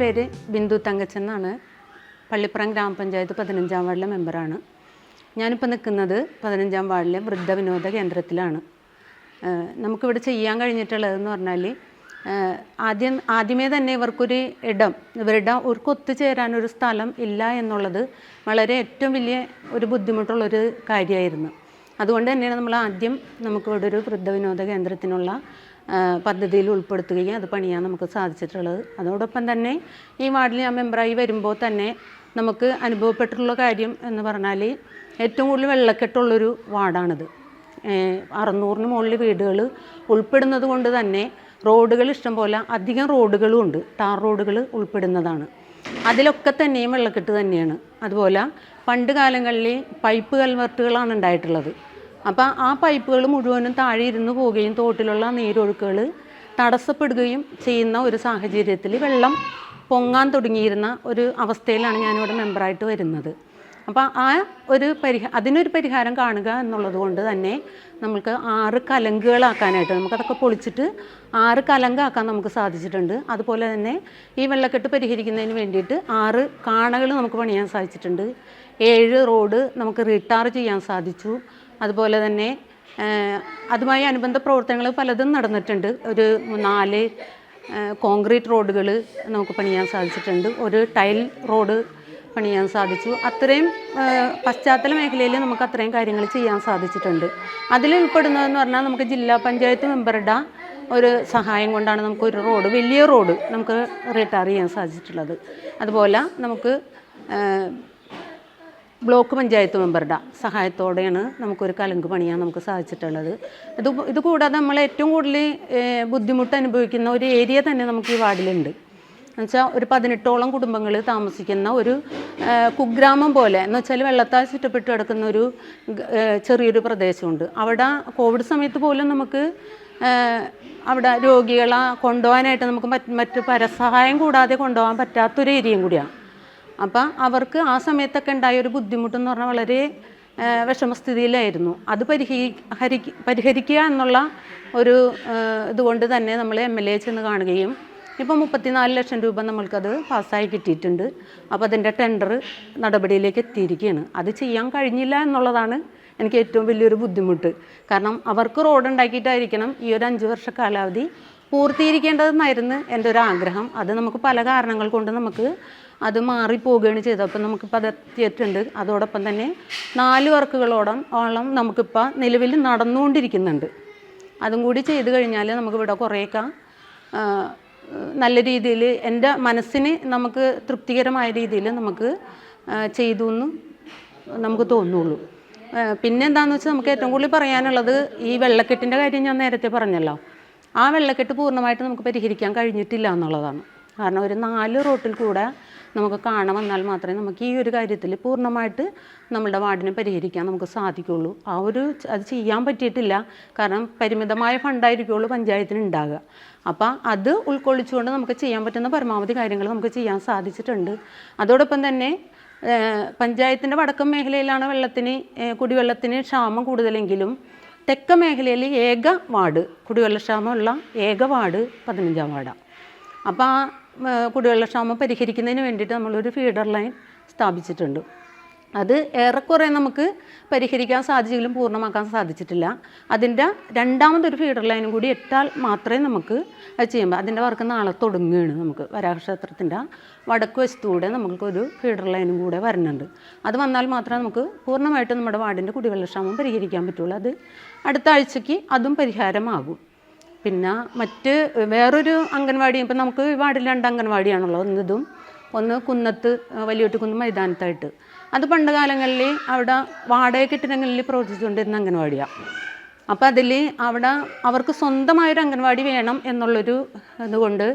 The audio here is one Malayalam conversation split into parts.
പേര് ബിന്ദു തങ്കച്ചൻ എന്നാണ്. പള്ളിപ്പുറം ഗ്രാമപഞ്ചായത്ത് 15-ാം വാർഡിലെ മെമ്പറാണ്. ഞാനിപ്പോൾ നിൽക്കുന്നത് 15-ാം വാർഡിലെ വൃദ്ധവിനോദ കേന്ദ്രത്തിലാണ്. നമുക്കിവിടെ ചെയ്യാൻ കഴിഞ്ഞിട്ടുള്ളതെന്ന് പറഞ്ഞാൽ ആദ്യമേ തന്നെ ഇവർക്കൊരു ഇടം, ഇവർക്ക് ഒത്തുചേരാനൊരു സ്ഥലം ഇല്ല എന്നുള്ളത് വളരെ ഏറ്റവും വലിയ ഒരു ബുദ്ധിമുട്ടുള്ളൊരു കാര്യമായിരുന്നു. അതുകൊണ്ട് തന്നെയാണ് നമ്മൾ ആദ്യം നമുക്കിവിടെ ഒരു വൃദ്ധവിനോദ കേന്ദ്രത്തിനുള്ള പദ്ധതിയിൽ ഉൾപ്പെടുത്തുകയും അത് പണിയാൻ നമുക്ക് സാധിച്ചിട്ടുള്ളത്. അതോടൊപ്പം തന്നെ ഈ വാർഡിൽ ഞാൻ മെമ്പറായി വരുമ്പോൾ തന്നെ നമുക്ക് അനുഭവപ്പെട്ടിട്ടുള്ള കാര്യം എന്ന് പറഞ്ഞാൽ ഏറ്റവും കൂടുതൽ വെള്ളക്കെട്ടുള്ളൊരു വാർഡാണിത്. 600-ന് മുകളിൽ വീടുകൾ ഉൾപ്പെടുന്നത് കൊണ്ട് തന്നെ റോഡുകൾ ഇഷ്ടംപോലെ അധികം റോഡുകളും ഉണ്ട്, ടാർ റോഡുകൾ ഉൾപ്പെടുന്നതാണ്. അതിലൊക്കെ തന്നെയും വെള്ളക്കെട്ട് തന്നെയാണ്. അതുപോലെ പണ്ട് കാലങ്ങളിൽ പൈപ്പ് കൽവർട്ടുകളാണ് ഉണ്ടായിട്ടുള്ളത്. അപ്പോൾ ആ പൈപ്പുകൾ മുഴുവനും താഴെ ഇരുന്ന് പോവുകയും തോട്ടിലുള്ള നീരൊഴുക്കുകൾ തടസ്സപ്പെടുകയും ചെയ്യുന്ന ഒരു സാഹചര്യത്തിൽ വെള്ളം പൊങ്ങാൻ തുടങ്ങിയിരുന്ന ഒരു അവസ്ഥയിലാണ് ഞാനിവിടെ മെമ്പറായിട്ട് വരുന്നത്. അപ്പോൾ അതിനൊരു പരിഹാരം കാണുക എന്നുള്ളത് കൊണ്ട് തന്നെ നമുക്ക് 6 കലങ്കുകളാക്കാനായിട്ട് നമുക്കതൊക്കെ പൊളിച്ചിട്ട് 6 കലങ്കാക്കാൻ നമുക്ക് സാധിച്ചിട്ടുണ്ട്. അതുപോലെ തന്നെ ഈ വെള്ളക്കെട്ട് പരിഹരിക്കുന്നതിന് വേണ്ടിയിട്ട് 6 കാണകൾ നമുക്ക് പണിയാൻ സാധിച്ചിട്ടുണ്ട്. 7 റോഡ് നമുക്ക് റീടാർ ചെയ്യാൻ സാധിച്ചു. അതുപോലെ തന്നെ അതുമായി അനുബന്ധ പ്രവർത്തനങ്ങൾ പലതും നടന്നിട്ടുണ്ട്. ഒരു 4 കോൺക്രീറ്റ് റോഡുകൾ നമുക്ക് പണിയാൻ സാധിച്ചിട്ടുണ്ട്. ഒരു ടൈൽ റോഡ് പണിയാൻ സാധിച്ചു. അത്രയും പശ്ചാത്തല മേഖലയിൽ നമുക്ക് അത്രയും കാര്യങ്ങൾ ചെയ്യാൻ സാധിച്ചിട്ടുണ്ട്. അതിൽ ഉൾപ്പെടുന്നതെന്ന് പറഞ്ഞാൽ നമുക്ക് ജില്ലാ പഞ്ചായത്ത് മെമ്പറുടെ ഒരു സഹായം കൊണ്ടാണ് നമുക്കൊരു റോഡ്, വലിയ റോഡ് നമുക്ക് റീടാർ ചെയ്യാൻ സാധിച്ചിട്ടുള്ളത്. അതുപോലെ നമുക്ക് ബ്ലോക്ക് പഞ്ചായത്ത് മെമ്പറുടെ സഹായത്തോടെയാണ് നമുക്കൊരു കലങ്ക് പണിയാൻ നമുക്ക് സാധിച്ചിട്ടുള്ളത്. ഇത് കൂടാതെ നമ്മൾ ഏറ്റവും കൂടുതൽ ബുദ്ധിമുട്ട് അനുഭവിക്കുന്ന ഒരു ഏരിയ തന്നെ നമുക്ക് ഈ വാർഡിലുണ്ട്. എന്നുവെച്ചാൽ ഒരു 18ഓളം കുടുംബങ്ങൾ താമസിക്കുന്ന ഒരു കുഗ്രാമം പോലെ, എന്ന് വെച്ചാൽ വെള്ളത്താൽ ചുറ്റപ്പെട്ട് കിടക്കുന്ന ഒരു ചെറിയൊരു പ്രദേശമുണ്ട്. അവിടെ കോവിഡ് സമയത്ത് പോലും നമുക്ക് അവിടെ രോഗികളെ കൊണ്ടുപോകാനായിട്ട് നമുക്ക് മറ്റ് പരസഹായം കൂടാതെ കൊണ്ടുപോകാൻ പറ്റാത്തൊരു ഏരിയയും കൂടിയാണ്. അപ്പം അവർക്ക് ആ സമയത്തൊക്കെ ഉണ്ടായ ഒരു ബുദ്ധിമുട്ടെന്ന് പറഞ്ഞാൽ വളരെ വിഷമസ്ഥിതിയിലായിരുന്നു. അത് പരിഹരിക്കുക എന്നുള്ള ഒരു ഇതുകൊണ്ട് തന്നെ നമ്മൾ MLA ചെന്ന് കാണുകയും ഇപ്പോൾ 34 ലക്ഷം രൂപ നമ്മൾക്കത് പാസ്സായി കിട്ടിയിട്ടുണ്ട്. അപ്പോൾ അതിൻ്റെ ടെൻഡർ നടപടിയിലേക്ക് എത്തിയിരിക്കുകയാണ്. അത് ചെയ്യാൻ കഴിഞ്ഞില്ല എന്നുള്ളതാണ് എനിക്ക് ഏറ്റവും വലിയൊരു ബുദ്ധിമുട്ട്. കാരണം അവർക്ക് റോഡ് ഉണ്ടാക്കിയിട്ടായിരിക്കണം ഈ ഒരു 5 വർഷ കാലാവധി പൂർത്തീകരിക്കേണ്ടതെന്നായിരുന്നു എൻ്റെ ഒരു ആഗ്രഹം. അത് നമുക്ക് പല കാരണങ്ങൾ കൊണ്ട് നമുക്ക് അത് മാറിപ്പോവുകയാണ് ചെയ്തത്. അപ്പം നമുക്കിപ്പോൾ അത് എത്തിയിട്ടുണ്ട്. അതോടൊപ്പം തന്നെ 4 വർക്കുകളോളം നമുക്കിപ്പോൾ നിലവിൽ നടന്നുകൊണ്ടിരിക്കുന്നുണ്ട്. അതും കൂടി ചെയ്ത് കഴിഞ്ഞാൽ നമുക്കിവിടെ കുറേയൊക്കെ നല്ല രീതിയിൽ എൻ്റെ മനസ്സിന് നമുക്ക് തൃപ്തികരമായ രീതിയിൽ നമുക്ക് ചെയ്തു എന്ന് നമുക്ക് തോന്നുള്ളൂ. പിന്നെ എന്താണെന്ന് വെച്ചാൽ നമുക്ക് ഏറ്റവും കൂടുതൽ പറയാനുള്ളത് ഈ വെള്ളക്കെട്ടിൻ്റെ കാര്യം ഞാൻ നേരത്തെ പറഞ്ഞല്ലോ. ആ വെള്ളക്കെട്ട് പൂർണ്ണമായിട്ട് നമുക്ക് പരിഹരിക്കാൻ കഴിഞ്ഞിട്ടില്ല എന്നുള്ളതാണ്. കാരണം ഒരു 4 റോട്ടിൽ കൂടെ നമുക്ക് കാണാൻ വന്നാൽ മാത്രമേ നമുക്ക് ഈ ഒരു കാര്യത്തിൽ പൂർണ്ണമായിട്ട് നമ്മുടെ വാർഡിനെ പരിഹരിക്കാൻ നമുക്ക് സാധിക്കുകയുള്ളൂ. അത് ചെയ്യാൻ പറ്റിയിട്ടില്ല. കാരണം പരിമിതമായ ഫണ്ടായിരിക്കുള്ളൂ പഞ്ചായത്തിന് ഉണ്ടാകുക. അപ്പം അത് ഉൾക്കൊള്ളിച്ചുകൊണ്ട് നമുക്ക് ചെയ്യാൻ പറ്റുന്ന പരമാവധി കാര്യങ്ങൾ നമുക്ക് ചെയ്യാൻ സാധിച്ചിട്ടുണ്ട്. അതോടൊപ്പം തന്നെ പഞ്ചായത്തിൻ്റെ വടക്കൻ മേഖലയിലാണ് കുടിവെള്ളത്തിന് ക്ഷാമം കൂടുതലെങ്കിലും തെക്കൻ മേഖലയിൽ ഏക വാർഡ് കുടിവെള്ളക്ഷാമമുള്ള ഏക വാർഡ് 15-ാം വാർഡാണ്. അപ്പോൾ ആ കുടിവെള്ളക്ഷാമം പരിഹരിക്കുന്നതിന് വേണ്ടിയിട്ട് നമ്മളൊരു ഫീഡർ ലൈൻ സ്ഥാപിച്ചിട്ടുണ്ട്. അത് ഏറെക്കുറെ നമുക്ക് പരിഹരിക്കാൻ സാധിച്ചെങ്കിലും പൂർണ്ണമാക്കാൻ സാധിച്ചിട്ടില്ല. അതിൻ്റെ രണ്ടാമതൊരു ഫീഡർ ലൈനും കൂടി ഇട്ടാൽ മാത്രമേ നമുക്ക് അത് ചെയ്യുമ്പോൾ അതിൻ്റെ വർക്ക് നാളെ തുടങ്ങുകയാണ്. നമുക്ക് വരാഹക്ഷേത്രത്തിൻ്റെ വടക്ക് വശത്തൂടെ നമുക്കൊരു ഫീഡർ ലൈനും കൂടെ വരുന്നുണ്ട്. അത് വന്നാൽ മാത്രമേ നമുക്ക് പൂർണ്ണമായിട്ട് നമ്മുടെ വാർഡിൻ്റെ കുടിവെള്ളക്ഷാമം പരിഹരിക്കാൻ പറ്റുള്ളൂ. അത് അടുത്ത ആഴ്ചയ്ക്ക് അതും പരിഹാരമാകും. പിന്നെ വേറൊരു അംഗൻവാടി, ഇപ്പം നമുക്ക് ഈ വാർഡിൽ 2 അംഗൻവാടിയാണുള്ളത്. ഒന്ന് കുന്നത്ത് വലിയോട്ടുകുന്ന് മൈതാനത്തായിട്ട്. അത് പണ്ട് കാലങ്ങളിൽ അവിടെ വാടക കെട്ടിടങ്ങളിൽ പ്രവർത്തിച്ചുകൊണ്ടിരുന്ന അംഗൻവാടിയാണ്. അപ്പോൾ അതിൽ അവിടെ അവർക്ക് സ്വന്തമായൊരു അംഗൻവാടി വേണം എന്നുള്ളൊരു ഇതുകൊണ്ട്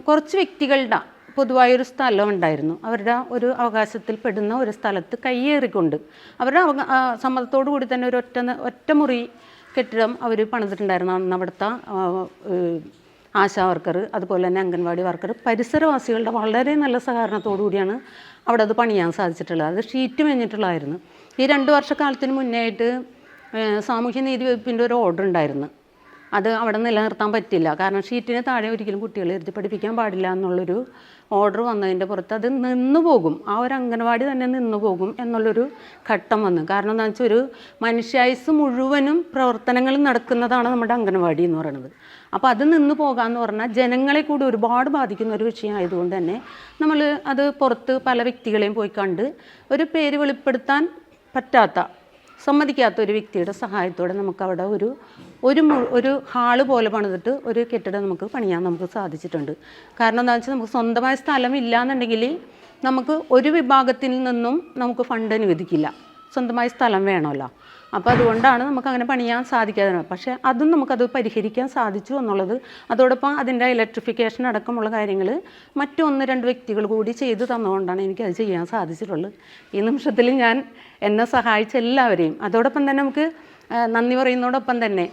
കുറച്ച് വ്യക്തികളുടെ പൊതുവായൊരു സ്ഥലം ഉണ്ടായിരുന്നു. അവരുടെ ഒരു അവകാശത്തിൽ പെടുന്ന ഒരു സ്ഥലത്ത് കയ്യേറിക്കൊണ്ട് അവരുടെ സമ്മതത്തോടു കൂടി തന്നെ ഒരു ഒറ്റമുറി കെട്ടിടം അവർ പണിതിട്ടുണ്ടായിരുന്നു. അന്ന് അവിടുത്തെ ആശാ വർക്കർ, അതുപോലെ തന്നെ അംഗൻവാടി വർക്കർ, പരിസരവാസികളുടെ വളരെ നല്ല സഹകരണത്തോടു കൂടിയാണ് അവിടെ അത് പണിയാൻ സാധിച്ചിട്ടുള്ളത്. അത് ഷീറ്റ് മേഞ്ഞിട്ടുള്ളതായിരുന്നു. ഈ 2 വർഷക്കാലത്തിന് മുന്നേ ആയിട്ട് സാമൂഹ്യനീതി വകുപ്പിൻ്റെ ഒരു ഓർഡർ ഉണ്ടായിരുന്നു. അത് അവിടെ നിലനിർത്താൻ പറ്റില്ല. കാരണം ഷീറ്റിന് താഴെ ഒരിക്കലും കുട്ടികളെ ഇരുത്തി പഠിപ്പിക്കാൻ പാടില്ല എന്നുള്ളൊരു ഓർഡർ വന്നതിൻ്റെ പുറത്ത് അത് നിന്നു പോകും, ആ ഒരു അംഗനവാടി തന്നെ നിന്നു പോകും എന്നുള്ളൊരു ഘട്ടം വന്നു. കാരണം എന്താണെന്ന് വെച്ചാൽ ഒരു മനുഷ്യായുസ് മുഴുവനും പ്രവർത്തനങ്ങൾ നടക്കുന്നതാണ് നമ്മുടെ അംഗനവാടി എന്ന് പറയുന്നത്. അപ്പോൾ അത് നിന്ന് പോകാമെന്ന് പറഞ്ഞാൽ ജനങ്ങളെ കൂടി ഒരുപാട് ബാധിക്കുന്ന ഒരു വിഷയമായതുകൊണ്ട് തന്നെ നമ്മൾ അത് പുറത്ത് പല വ്യക്തികളെയും പോയി കണ്ട് ഒരു പേര് വെളിപ്പെടുത്താൻ സമ്മതിക്കാത്ത ഒരു വ്യക്തിയുടെ സഹായത്തോടെ നമുക്കവിടെ ഒരു ഹാള് പോലെ പണിതിട്ട് ഒരു കെട്ടിടം നമുക്ക് പണിയാൻ നമുക്ക് സാധിച്ചിട്ടുണ്ട്. കാരണം എന്താണെന്ന് വെച്ചാൽ നമുക്ക് സ്വന്തമായ സ്ഥലം ഇല്ലയെന്നുണ്ടെങ്കിൽ നമുക്ക് ഒരു വിഭാഗത്തിൽ നിന്നും നമുക്ക് ഫണ്ട് അനുവദിക്കില്ല, സ്വന്തമായ സ്ഥലം വേണമല്ലോ. അപ്പോൾ അതുകൊണ്ടാണ് നമുക്കങ്ങനെ പണിയാൻ സാധിക്കാതെ. പക്ഷേ അതും നമുക്കത് പരിഹരിക്കാൻ സാധിച്ചു എന്നുള്ളത്, അതോടൊപ്പം അതിൻ്റെ ഇലക്ട്രിഫിക്കേഷൻ അടക്കമുള്ള കാര്യങ്ങൾ മറ്റു 1-2 വ്യക്തികൾ കൂടി ചെയ്തു തന്നുകൊണ്ടാണ് എനിക്കത് ചെയ്യാൻ സാധിച്ചിട്ടുള്ളത്. ഈ നിമിഷത്തിൽ ഞാൻ എന്നെ സഹായിച്ച എല്ലാവരെയും അതോടൊപ്പം തന്നെ നമുക്ക് നന്ദി പറയുന്നതോടൊപ്പം തന്നെ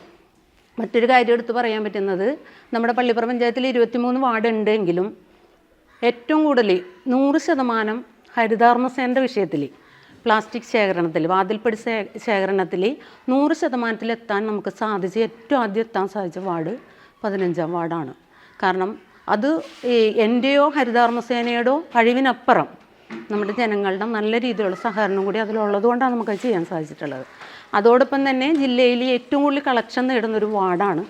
മറ്റൊരു കാര്യം എടുത്ത് പറയാൻ പറ്റുന്നത്, നമ്മുടെ പള്ളിപ്പുറം പഞ്ചായത്തിൽ 23 വാർഡ് ഉണ്ടെങ്കിലും ഏറ്റവും കൂടുതൽ 100% ഹരിതാർമസേൻ്റെ വിഷയത്തിൽ പ്ലാസ്റ്റിക് ശേഖരണത്തിൽ, വാതിൽപ്പടി ശേഖരണത്തിൽ 100% എത്താൻ നമുക്ക് സാധിച്ച് ഏറ്റവും ആദ്യം എത്താൻ സാധിച്ച വാർഡ് 15-ാം വാർഡാണ്. കാരണം അത് എൻ്റെയോ ഹരിതാർമസേനയുടെയോ കഴിവിനപ്പുറം നമ്മുടെ ജനങ്ങളുടെ നല്ല രീതിയിലുള്ള സഹകരണം കൂടി അതിലുള്ളത് കൊണ്ടാണ് നമുക്കത് ചെയ്യാൻ സാധിച്ചിട്ടുള്ളത്. അതോടൊപ്പം തന്നെ ജില്ലയിൽ ഏറ്റവും കൂടുതൽ കളക്ഷൻ നേടുന്നൊരു വാർഡാണ്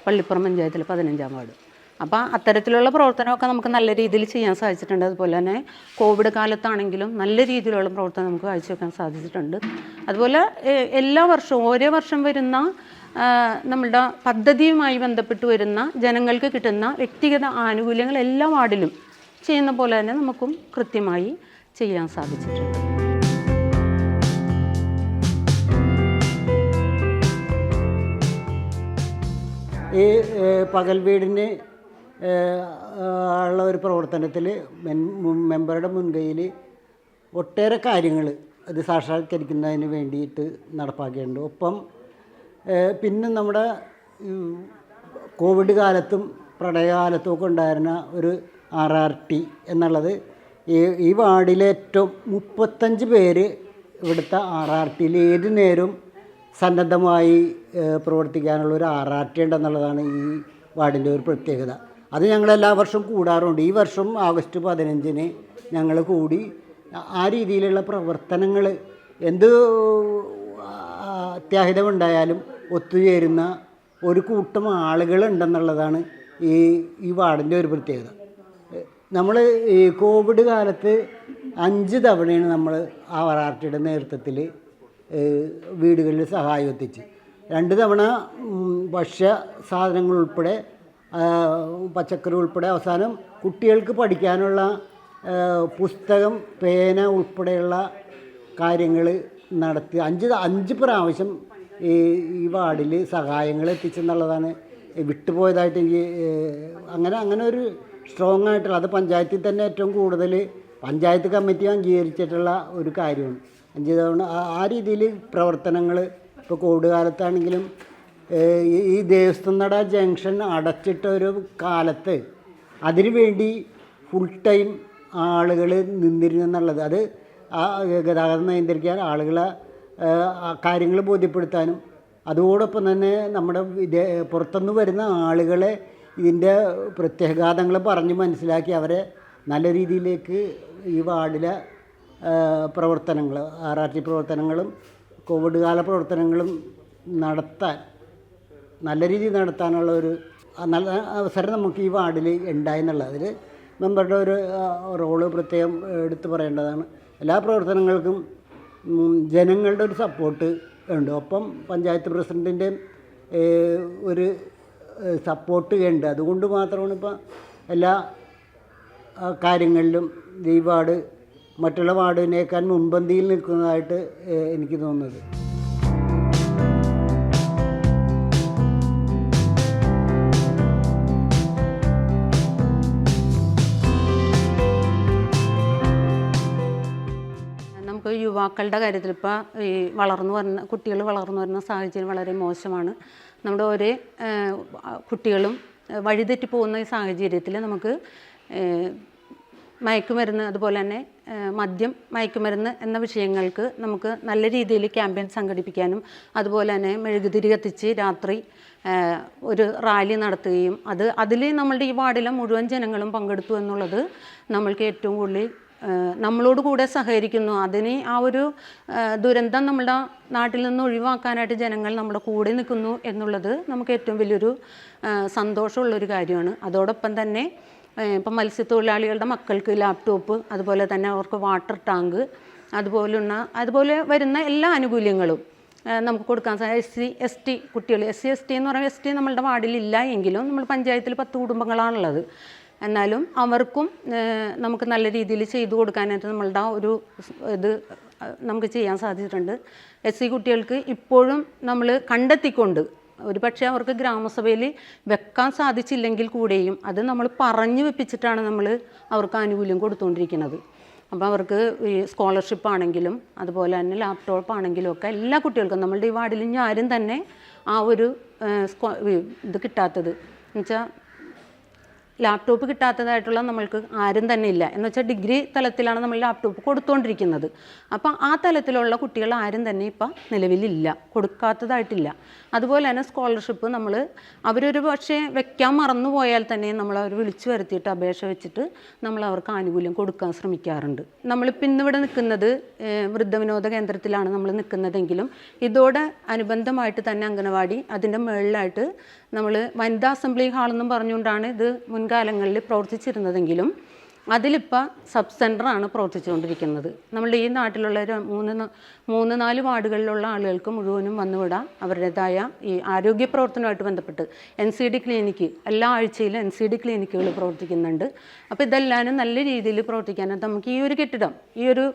പള്ളിപ്പുറം പഞ്ചായത്തിൽ 15-ാം വാർഡ്. അപ്പോൾ അത്തരത്തിലുള്ള പ്രവർത്തനമൊക്കെ നമുക്ക് നല്ല രീതിയിൽ ചെയ്യാൻ സാധിച്ചിട്ടുണ്ട്. അതുപോലെ തന്നെ കോവിഡ് കാലത്താണെങ്കിലും നല്ല രീതിയിലുള്ള പ്രവർത്തനം നമുക്ക് കാഴ്ചവെക്കാൻ സാധിച്ചിട്ടുണ്ട്. അതുപോലെ എല്ലാ വർഷവും ഓരോ വർഷം വരുന്ന നമ്മളുടെ പദ്ധതിയുമായി ബന്ധപ്പെട്ട് വരുന്ന ജനങ്ങൾക്ക് കിട്ടുന്ന വ്യക്തിഗത ആനുകൂല്യങ്ങൾ എല്ലാ വാർഡിലും ചെയ്യുന്ന പോലെ തന്നെ നമുക്കും കൃത്യമായി ചെയ്യാൻ സാധിച്ചിട്ടുണ്ട്. ഈ പകൽ വീടിന് ഉള്ള ഒരു പ്രവർത്തനത്തിൽ മെമ്പറുടെ മുൻകൈയിൽ ഒട്ടേറെ കാര്യങ്ങൾ അത് സാക്ഷാത്കരിക്കുന്നതിന് വേണ്ടിയിട്ട് നടപ്പാക്കിയിട്ടുണ്ട്. ഒപ്പം പിന്നെ നമ്മുടെ കോവിഡ് കാലത്തും പ്രളയകാലത്തും ഒക്കെ ഉണ്ടായിരുന്ന ഒരു RRT എന്നുള്ളത് ഈ വാർഡിലെ ഏറ്റവും 35 പേര് ഇവിടുത്തെ RRTയിൽ ഏത് നേരവും സന്നദ്ധമായി പ്രവർത്തിക്കാനുള്ള ഒരു RRT ഉണ്ടെന്നുള്ളതാണ് ഈ വാർഡിൻ്റെ ഒരു പ്രത്യേകത. അത് ഞങ്ങളെല്ലാ വർഷവും കൂടാറുണ്ട്. ഈ വർഷം ആഗസ്റ്റ് 15-ന് ഞങ്ങൾ കൂടി ആ രീതിയിലുള്ള പ്രവർത്തനങ്ങൾ എന്ത് അത്യാഹിതമുണ്ടായാലും ഒത്തുചേരുന്ന ഒരു കൂട്ടം ആളുകളുണ്ടെന്നുള്ളതാണ് ഈ വാർഡിൻ്റെ ഒരു പ്രത്യേകത. നമ്മൾ ഈ കോവിഡ് കാലത്ത് 5 തവണയാണ് നമ്മൾ ആ RRTയുടെ നേതൃത്വത്തിൽ വീടുകളിൽ സഹായം എത്തിച്ച്. 2 തവണ ഭക്ഷ്യ സാധനങ്ങൾ ഉൾപ്പെടെ പച്ചക്കറി ഉൾപ്പെടെ, അവസാനം കുട്ടികൾക്ക് പഠിക്കാനുള്ള പുസ്തകം, പേന ഉൾപ്പെടെയുള്ള കാര്യങ്ങൾ നടത്തി 5 പ്രാവശ്യം ഈ വാർഡിൽ സഹായങ്ങൾ എത്തിച്ചെന്നുള്ളതാണ് വിട്ടുപോയതായിട്ട് എനിക്ക് അങ്ങനെ ഒരു സ്ട്രോങ് ആയിട്ടുള്ള, അത് പഞ്ചായത്തിൽ തന്നെ ഏറ്റവും കൂടുതൽ പഞ്ചായത്ത് കമ്മിറ്റി അംഗീകരിച്ചിട്ടുള്ള ഒരു കാര്യമാണ്. 5 തവണ ആ രീതിയിൽ പ്രവർത്തനങ്ങൾ. ഇപ്പോൾ കോവിഡ് കാലത്താണെങ്കിലും ഈ ദേവസ്വം നട ജംഗ്ഷൻ അടച്ചിട്ട ഒരു കാലത്ത് അതിനു വേണ്ടി ഫുൾ ടൈം ആളുകൾ നിന്നിരുന്നെന്നുള്ളത്, അത് ആ ഗതാഗതം നിയന്ത്രിക്കാൻ, ആളുകളെ കാര്യങ്ങൾ ബോധ്യപ്പെടുത്താനും, അതോടൊപ്പം തന്നെ നമ്മുടെ പുറത്തുനിന്ന് വരുന്ന ആളുകളെ ഇതിൻ്റെ പ്രത്യാഘാതങ്ങൾ പറഞ്ഞ് മനസ്സിലാക്കി അവരെ നല്ല രീതിയിലേക്ക് ഈ വാർഡിലെ പ്രവർത്തനങ്ങൾ, RRT പ്രവർത്തനങ്ങളും കോവിഡ് കാല പ്രവർത്തനങ്ങളും നല്ല രീതിയിൽ നടത്താനുള്ള ഒരു നല്ല അവസരം നമുക്ക് ഈ വാർഡിൽ ഉണ്ടായി എന്നുള്ളത് അതിൽ മെമ്പറുടെ ഒരു റോള് പ്രത്യേകം എടുത്തു പറയേണ്ടതാണ്. എല്ലാ പ്രവർത്തനങ്ങൾക്കും ജനങ്ങളുടെ ഒരു സപ്പോർട്ട് ഉണ്ട്. ഒപ്പം പഞ്ചായത്ത് പ്രസിഡൻറ്റിൻ്റെ ഒരു സപ്പോർട്ട് ഉണ്ട്. അതുകൊണ്ട് മാത്രമാണ് ഇപ്പോൾ എല്ലാ കാര്യങ്ങളിലും ഈ വാർഡ് മറ്റുള്ള വാർഡിനേക്കാൾ മുൻപന്തിയിൽ നിൽക്കുന്നതായിട്ട് എനിക്ക് തോന്നുന്നത്. നമുക്ക് യുവാക്കളുടെ കാര്യത്തിൽ ഇപ്പോൾ ഈ കുട്ടികൾ വളർന്നു വരുന്ന സാഹചര്യം വളരെ മോശമാണ്. നമ്മുടെ ഓരോ കുട്ടികളും വഴിതെറ്റി പോകുന്ന ഈ സാഹചര്യത്തിൽ നമുക്ക് മയക്കുമരുന്ന്, അതുപോലെ തന്നെ മദ്യം, മയക്കുമരുന്ന് എന്ന വിഷയങ്ങൾക്ക് നമുക്ക് നല്ല രീതിയിൽ ക്യാമ്പയിൻ സംഘടിപ്പിക്കാനും, അതുപോലെ തന്നെ മെഴുകുതിരി കത്തിച്ച് രാത്രി ഒരു റാലി നടത്തുകയും അതിൽ നമ്മളുടെ ഈ വാർഡിലെ മുഴുവൻ ജനങ്ങളും പങ്കെടുത്തു എന്നുള്ളത് നമ്മൾക്ക് ഏറ്റവും കൂടുതൽ നമ്മളോട് കൂടെ സഹകരിക്കുന്നു. അതിന് ആ ഒരു ദുരന്തം നമ്മുടെ നാട്ടിൽ നിന്ന് ഒഴിവാക്കാനായിട്ട് ജനങ്ങൾ നമ്മുടെ കൂടെ നിൽക്കുന്നു എന്നുള്ളത് നമുക്ക് ഏറ്റവും വലിയൊരു സന്തോഷമുള്ളൊരു കാര്യമാണ്. അതോടൊപ്പം തന്നെ ഇപ്പം മത്സ്യത്തൊഴിലാളികളുടെ മക്കൾക്ക് ലാപ്ടോപ്പ്, അതുപോലെ തന്നെ അവർക്ക് വാട്ടർ ടാങ്ക്, അതുപോലെ വരുന്ന എല്ലാ ആനുകൂല്യങ്ങളും നമുക്ക് കൊടുക്കാൻ SC ST കുട്ടികൾ, SC ST എന്ന് പറയുമ്പോൾ ST നമ്മളുടെ വാർഡിലില്ല എങ്കിലും നമ്മൾ പഞ്ചായത്തിൽ 10 കുടുംബങ്ങളാണുള്ളത്. എന്നാലും അവർക്കും നമുക്ക് നല്ല രീതിയിൽ ചെയ്തു കൊടുക്കാനായിട്ട് നമ്മളുടെ ഒരു ഇത് നമുക്ക് ചെയ്യാൻ സാധിച്ചിട്ടുണ്ട്. SC കുട്ടികൾക്ക് ഇപ്പോഴും നമ്മൾ കണ്ടെത്തിക്കൊണ്ട്, ഒരു പക്ഷേ അവർക്ക് ഗ്രാമസഭയിൽ വെക്കാൻ സാധിച്ചില്ലെങ്കിൽ കൂടെയും അത് നമ്മൾ പറഞ്ഞു വെപ്പിച്ചിട്ടാണ് നമ്മൾ അവർക്ക് ആനുകൂല്യം കൊടുത്തുകൊണ്ടിരിക്കുന്നത്. അപ്പോൾ അവർക്ക് ഈ സ്കോളർഷിപ്പ് ആണെങ്കിലും അതുപോലെ തന്നെ ലാപ്ടോപ്പ് ആണെങ്കിലും ഒക്കെ എല്ലാ കുട്ടികൾക്കും നമ്മളുടെ ഈ വാർഡിൽ ഇനി ആരും തന്നെ ആ ഒരു ഇത് കിട്ടാത്തത് എന്നുവെച്ചാൽ ലാപ്ടോപ്പ് കിട്ടാത്തതായിട്ടുള്ള നമ്മൾക്ക് ആരും തന്നെ ഇല്ല. എന്ന് വെച്ചാൽ ഡിഗ്രി തലത്തിലാണ് നമ്മൾ ലാപ്ടോപ്പ് കൊടുത്തുകൊണ്ടിരിക്കുന്നത്. അപ്പം ആ തലത്തിലുള്ള കുട്ടികൾ ആരും തന്നെ ഇപ്പം നിലവിലില്ല, കൊടുക്കാത്തതായിട്ടില്ല. അതുപോലെ തന്നെ സ്കോളർഷിപ്പ് നമ്മൾ അവരൊരു പക്ഷേ വെക്കാൻ മറന്നു പോയാൽ തന്നെ നമ്മൾ അവർ വിളിച്ചു വരുത്തിയിട്ട് അപേക്ഷ വെച്ചിട്ട് നമ്മൾ അവർക്ക് ആനുകൂല്യം കൊടുക്കാൻ ശ്രമിക്കാറുണ്ട്. നമ്മളിപ്പോൾ ഇന്നിവിടെ നിൽക്കുന്നത് വൃദ്ധവിനോദ കേന്ദ്രത്തിലാണ് നമ്മൾ നിൽക്കുന്നതെങ്കിലും ഇതോടെ അനുബന്ധമായിട്ട് തന്നെ അംഗനവാടി അതിൻ്റെ മുകളിലായിട്ട് നമ്മൾ വനിതാ അസംബ്ലി ഹാളെന്നും പറഞ്ഞുകൊണ്ടാണ് ഇത് മുൻകാലങ്ങളിൽ പ്രവർത്തിച്ചിരുന്നതെങ്കിലും അതിലിപ്പോൾ സബ് സെൻ്ററാണ് പ്രവർത്തിച്ചുകൊണ്ടിരിക്കുന്നത്. നമ്മളുടെ ഈ നാട്ടിലുള്ള 3-4 വാർഡുകളിലുള്ള ആളുകൾക്ക് മുഴുവനും വന്നുവിടാം. അവരുടേതായ ഈ ആരോഗ്യ പ്രവർത്തനവുമായിട്ട് ബന്ധപ്പെട്ട് NCD ക്ലിനിക്ക് എല്ലാ ആഴ്ചയിലും NCD ക്ലിനിക്കുകൾ പ്രവർത്തിക്കുന്നുണ്ട്. അപ്പോൾ ഇതെല്ലാവരും നല്ല രീതിയിൽ പ്രവർത്തിക്കാനായിട്ട് നമുക്ക് ഈ ഒരു കെട്ടിടം, ഈ ഒരു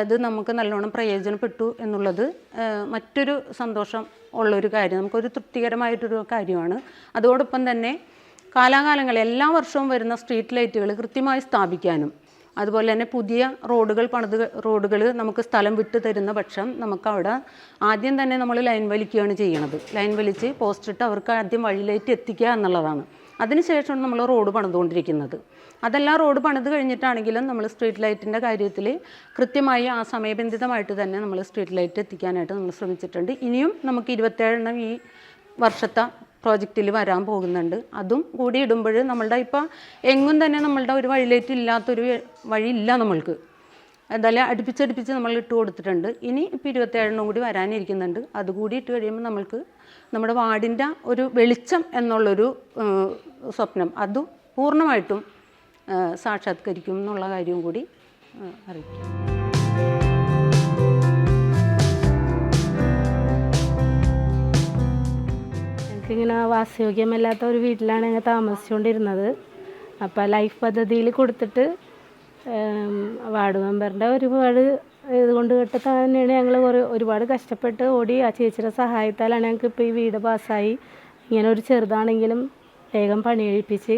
ഇത് നമുക്ക് നല്ലോണം പ്രയോജനപ്പെട്ടു എന്നുള്ളത് മറ്റൊരു സന്തോഷം ഉള്ളൊരു കാര്യം, നമുക്കൊരു തൃപ്തികരമായിട്ടൊരു കാര്യമാണ്. അതോടൊപ്പം തന്നെ കാലാകാലങ്ങളിൽ എല്ലാ വർഷവും വരുന്ന സ്ട്രീറ്റ് ലൈറ്റുകൾ കൃത്യമായി സ്ഥാപിക്കാനും, അതുപോലെ തന്നെ പുതിയ റോഡുകൾ നമുക്ക് സ്ഥലം വിട്ടു തരുന്ന പക്ഷം നമുക്കവിടെ ആദ്യം തന്നെ നമ്മൾ ലൈൻ വലിക്കുകയാണ് ചെയ്യണത്. ലൈൻ വലിച്ച് പോസ്റ്റിട്ട് അവർക്ക് ആദ്യം വഴി ലൈറ്റ് എത്തിക്കുക എന്നുള്ളതാണ്. അതിനുശേഷമാണ് നമ്മൾ റോഡ് പണിതുകൊണ്ടിരിക്കുന്നത്. അതെല്ലാം റോഡ് പണിത് കഴിഞ്ഞിട്ടാണെങ്കിലും നമ്മൾ സ്ട്രീറ്റ് ലൈറ്റിൻ്റെ കാര്യത്തിൽ കൃത്യമായി ആ സമയബന്ധിതമായിട്ട് തന്നെ നമ്മൾ സ്ട്രീറ്റ് ലൈറ്റ് എത്തിക്കാനായിട്ട് നമ്മൾ ശ്രമിച്ചിട്ടുണ്ട്. ഇനിയും നമുക്ക് 27 ഈ വർഷത്തെ പ്രോജക്റ്റിൽ വരാൻ പോകുന്നുണ്ട്. അതും കൂടി ഇടുമ്പോൾ നമ്മളുടെ ഇപ്പോൾ എങ്ങും തന്നെ നമ്മളുടെ ഒരു വഴി ലൈറ്റ് ഇല്ലാത്തൊരു വഴിയില്ല നമ്മൾക്ക്. എന്തായാലും അടുപ്പിച്ചടുപ്പിച്ച് നമ്മൾ ഇട്ട് കൊടുത്തിട്ടുണ്ട്. ഇനി ഇപ്പോൾ 27 കൂടി വരാനിരിക്കുന്നുണ്ട്. അതുകൂടി ഇട്ട് കഴിയുമ്പോൾ നമ്മൾക്ക് നമ്മുടെ വാർഡിൻ്റെ ഒരു വെളിച്ചം എന്നുള്ളൊരു സ്വപ്നം അതും പൂർണ്ണമായിട്ടും സാക്ഷാത്കരിക്കും എന്നുള്ള കാര്യവും കൂടി അറിയിക്കും. എനിക്കിങ്ങനെ വാസയോഗ്യമല്ലാത്ത ഒരു വീട്ടിലാണ് ഞങ്ങൾ താമസിച്ചുകൊണ്ടിരുന്നത്. അപ്പോൾ ലൈഫ് പദ്ധതിയിൽ കൊടുത്തിട്ട് വാർഡ് മെമ്പറിൻ്റെ ഒരുപാട് ഇതുകൊണ്ട് കേട്ട് തന്നെയാണ് ഞങ്ങൾ ഒരുപാട് കഷ്ടപ്പെട്ട് ഓടി ആ ചേച്ചിയുടെ സഹായത്താലാണ് ഞങ്ങൾക്ക് ഇപ്പോൾ ഈ വീട് പാസ്സായി. ഇങ്ങനെ ഒരു ചെറുതാണെങ്കിലും വേഗം പണി കഴിപ്പിച്ച്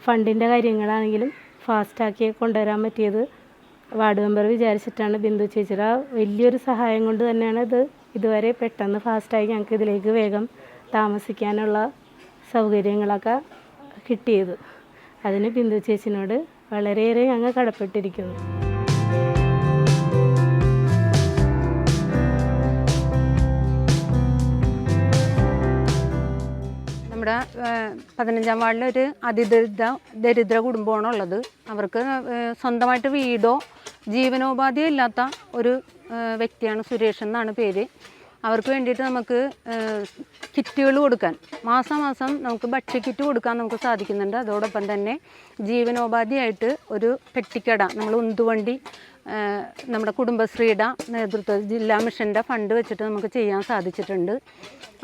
ഫണ്ടിൻ്റെ കാര്യങ്ങളാണെങ്കിലും ഫാസ്റ്റാക്കി കൊണ്ടുവരാൻ പറ്റിയത് വാർഡ് മെമ്പർ വിചാരിച്ചിട്ടാണ്. ബിന്ദു ചേച്ചിയുടെ വലിയൊരു സഹായം കൊണ്ട് തന്നെയാണ് ഇതുവരെ പെട്ടെന്ന് ഫാസ്റ്റായി ഞങ്ങൾക്ക് ഇതിലേക്ക് വേഗം താമസിക്കാനുള്ള സൗകര്യങ്ങളൊക്കെ കിട്ടിയത്. അതിന് ബിന്ദു ചേച്ചിനോട് വളരെയേറെ ഞങ്ങൾ കടപ്പെട്ടിരിക്കുന്നു. നമ്മുടെ 15-ാം വാർഡിലൊരു ദരിദ്ര കുടുംബമാണുള്ളത്. അവർക്ക് സ്വന്തമായിട്ട് വീടോ ജീവനോപാധിയോ ഇല്ലാത്ത ഒരു വ്യക്തിയാണ്. സുരേഷ് എന്നാണ് പേര്. അവർക്ക് വേണ്ടിയിട്ട് നമുക്ക് കിറ്റുകൾ കൊടുക്കാൻ മാസം നമുക്ക് ഭക്ഷ്യക്കിറ്റ് കൊടുക്കാൻ നമുക്ക് സാധിക്കുന്നുണ്ട്. അതോടൊപ്പം തന്നെ ജീവനോപാധിയായിട്ട് ഒരു പെട്ടിക്കട നമ്മൾ ഉന്തുവണ്ടി നമ്മുടെ കുടുംബശ്രീയുടെ നേതൃത്വം ജില്ലാ മിഷൻ്റെ ഫണ്ട് വെച്ചിട്ട് നമുക്ക് ചെയ്യാൻ സാധിച്ചിട്ടുണ്ട്.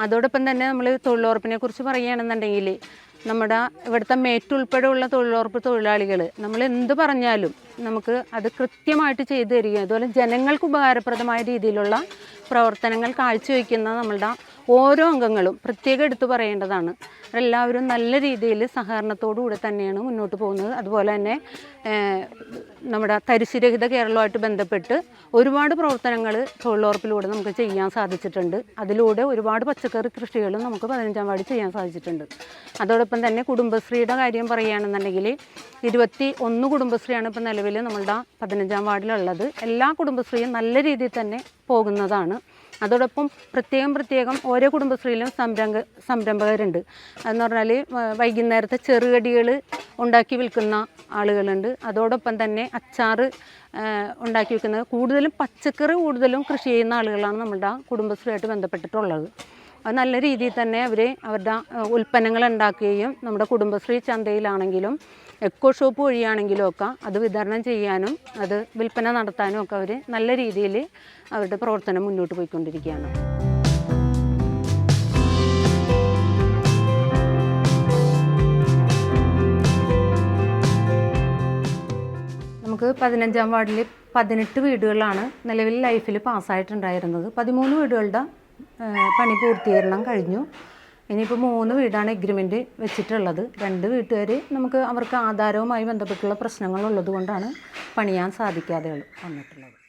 അതോടൊപ്പം തന്നെ നമ്മൾ തൊഴിലുറപ്പിനെ കുറിച്ച് പറയുകയാണെന്നുണ്ടെങ്കിൽ നമ്മുടെ ഇവിടുത്തെ മേറ്റുൾപ്പെടെയുള്ള തൊഴിലുറപ്പ് തൊഴിലാളികൾ നമ്മൾ എന്ത് പറഞ്ഞാലും നമുക്ക് അത് കൃത്യമായിട്ട് ചെയ്തു തരികയും അതുപോലെ ജനങ്ങൾക്ക് ഉപകാരപ്രദമായ രീതിയിലുള്ള പ്രവർത്തനങ്ങൾ കാഴ്ചവെക്കുന്ന നമ്മളുടെ ഓരോ അംഗങ്ങളും പ്രത്യേകം എടുത്തു പറയേണ്ടതാണ്. എല്ലാവരും നല്ല രീതിയിൽ സഹകരണത്തോടുകൂടി തന്നെയാണ് മുന്നോട്ട് പോകുന്നത്. അതുപോലെ തന്നെ നമ്മുടെ തരിശുരഹിത കേരളവുമായിട്ട് ബന്ധപ്പെട്ട് ഒരുപാട് പ്രവർത്തനങ്ങൾ തൊഴിലുറപ്പിലൂടെ നമുക്ക് ചെയ്യാൻ സാധിച്ചിട്ടുണ്ട്. അതിലൂടെ ഒരുപാട് പച്ചക്കറി കൃഷികളും നമുക്ക് 15-ാം വാർഡിൽ ചെയ്യാൻ സാധിച്ചിട്ടുണ്ട്. അതോടൊപ്പം തന്നെ കുടുംബശ്രീയുടെ കാര്യം പറയുകയാണെന്നുണ്ടെങ്കിൽ 21 കുടുംബശ്രീയാണ് ഇപ്പോൾ നിലവിൽ നമ്മളുടെ 15-ാം വാർഡിലുള്ളത്. എല്ലാ കുടുംബശ്രീയും നല്ല രീതിയിൽ തന്നെ പോകുന്നതാണ്. അതോടൊപ്പം പ്രത്യേകം ഓരോ കുടുംബശ്രീയിലും സംരംഭകരുണ്ട്. എന്ന് പറഞ്ഞാൽ വൈകുന്നേരത്തെ ചെറുകടികൾ ഉണ്ടാക്കി വിൽക്കുന്ന ആളുകളുണ്ട്. അതോടൊപ്പം തന്നെ അച്ചാർ ഉണ്ടാക്കി വിൽക്കുന്നത്, കൂടുതലും പച്ചക്കറി കൂടുതലും കൃഷി ചെയ്യുന്ന ആളുകളാണ് നമ്മുടെ കുടുംബശ്രീയായിട്ട് ബന്ധപ്പെട്ടിട്ടുള്ളത്. അത് നല്ല രീതിയിൽ തന്നെ അവരുടെ ഉൽപ്പന്നങ്ങൾ ഉണ്ടാക്കുകയും നമ്മുടെ കുടുംബശ്രീ ചന്തയിലാണെങ്കിലും എക്കോ ഷോപ്പ് വഴിയാണെങ്കിലും ഒക്കെ അത് വിതരണം ചെയ്യാനും അത് വിൽപ്പന നടത്താനും ഒക്കെ അവർ നല്ല രീതിയിൽ അവരുടെ പ്രവർത്തനം മുന്നോട്ട് പോയിക്കൊണ്ടിരിക്കുകയാണ്. നമുക്ക് 15-ാം വാർഡിൽ 18 വീടുകളാണ് നിലവിൽ ലൈഫിൽ പാസ്സായിട്ടുണ്ടായിരുന്നത്. 13 വീടുകളുടെ പണി പൂർത്തീകരണം കഴിഞ്ഞു. ഇനിയിപ്പോൾ 3 വീടാണ് എഗ്രിമെൻറ്റ് വെച്ചിട്ടുള്ളത്. 2 വീട്ടുകാർ അവർക്ക് ആധാരവുമായി ബന്ധപ്പെട്ടുള്ള പ്രശ്നങ്ങളുള്ളത് കൊണ്ടാണ് പണിയാൻ സാധിക്കാതെ വന്നിട്ടുള്ളത്.